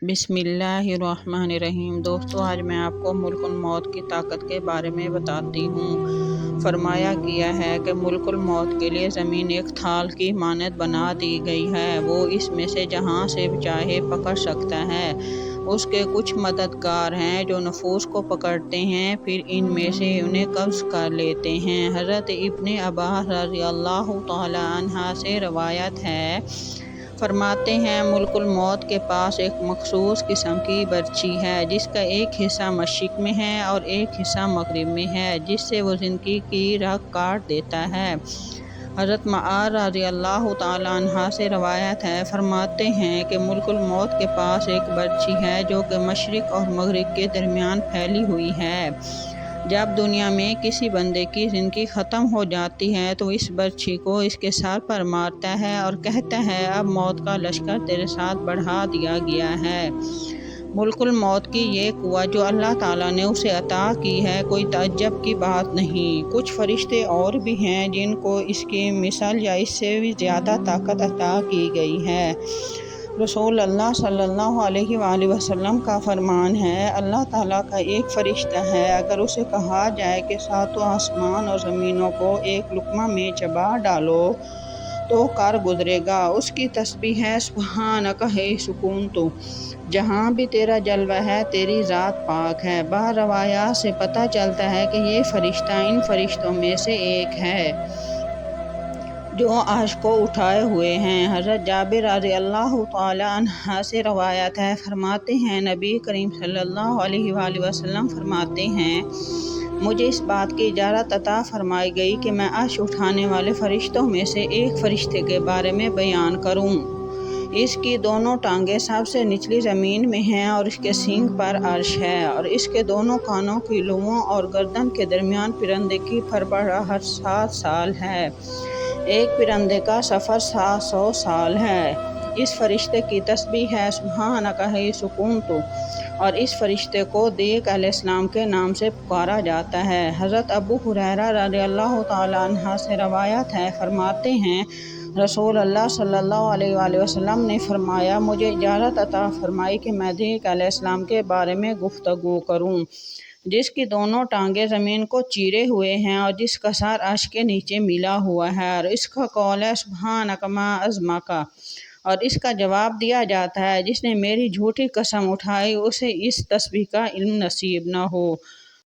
بسم اللہ الرحمن الرحیم۔ دوستو، آج میں آپ کو ملک الموت کی طاقت کے بارے میں بتاتی ہوں۔ فرمایا گیا ہے کہ ملک الموت کے لیے زمین ایک تھال کی مانند بنا دی گئی ہے، وہ اس میں سے جہاں سے چاہے پکڑ سکتا ہے۔ اس کے کچھ مددگار ہیں جو نفوس کو پکڑتے ہیں، پھر ان میں سے انہیں قبض کر لیتے ہیں۔ حضرت ابن عباس رضی اللہ تعالی عنہ سے روایت ہے، فرماتے ہیں ملک الموت کے پاس ایک مخصوص قسم کی برچی ہے جس کا ایک حصہ مشرق میں ہے اور ایک حصہ مغرب میں ہے، جس سے وہ زندگی کی رگ کاٹ دیتا ہے۔ حضرت معاذ رضی اللہ تعالی عنہ سے روایت ہے، فرماتے ہیں کہ ملک الموت کے پاس ایک برچی ہے جو کہ مشرق اور مغرب کے درمیان پھیلی ہوئی ہے۔ جب دنیا میں کسی بندے کی زندگی ختم ہو جاتی ہے تو اس برچھی کو اس کے سر پر مارتا ہے اور کہتا ہے اب موت کا لشکر تیرے ساتھ بڑھا دیا گیا ہے۔ ملک الموت کی یہ قوت جو اللہ تعالیٰ نے اسے عطا کی ہے کوئی تعجب کی بات نہیں۔ کچھ فرشتے اور بھی ہیں جن کو اس کی مثل یا اس سے بھی زیادہ طاقت عطا کی گئی ہے۔ رسول اللہ صلی اللہ علیہ وآلہ وسلم کا فرمان ہے، اللہ تعالیٰ کا ایک فرشتہ ہے، اگر اسے کہا جائے کہ ساتوں آسمان اور زمینوں کو ایک لقمہ میں چبا ڈالو تو کر گزرے گا۔ اس کی تسبیح ہے سبحانک سکونت، جہاں بھی تیرا جلوہ ہے تیری ذات پاک ہے۔ بعض روایات سے پتہ چلتا ہے کہ یہ فرشتہ ان فرشتوں میں سے ایک ہے جو عرش کو اٹھائے ہوئے ہیں۔ حضرت جابر رضی اللہ تعالی عنہ سے روایت ہے، فرماتے ہیں نبی کریم صلی اللہ علیہ وآلہ وسلم فرماتے ہیں مجھے اس بات کی اجازت عطا فرمائی گئی کہ میں عرش اٹھانے والے فرشتوں میں سے ایک فرشتے کے بارے میں بیان کروں۔ اس کی دونوں ٹانگیں سب سے نچلی زمین میں ہیں اور اس کے سینگ پر عرش ہے، اور اس کے دونوں کانوں کی لوؤں اور گردن کے درمیان پرندے کی پھرپھراہٹ 7 سال ہے۔ ایک پرندے کا سفر 700 سال ہے۔ اس فرشتے کی تسبیح ہے سبحانک سکونت، اور اس فرشتے کو دیگ علیہ السلام کے نام سے پکارا جاتا ہے۔ حضرت ابو ہریرہ رضی اللہ تعالی عنہ سے روایت ہے، فرماتے ہیں رسول اللہ صلی اللہ علیہ وآلہ وسلم نے فرمایا مجھے اجازت عطا فرمائی کہ میں دیگ علیہ السلام کے بارے میں گفتگو کروں، جس کی دونوں ٹانگیں زمین کو چیرے ہوئے ہیں اور جس کا سر عرش کے نیچے ملا ہوا ہے، اور اس کا قول ہے سبحانک ما عظمک، اور اس کا جواب دیا جاتا ہے جس نے میری جھوٹی قسم اٹھائی اسے اس تسبیح کا علم نصیب نہ ہو۔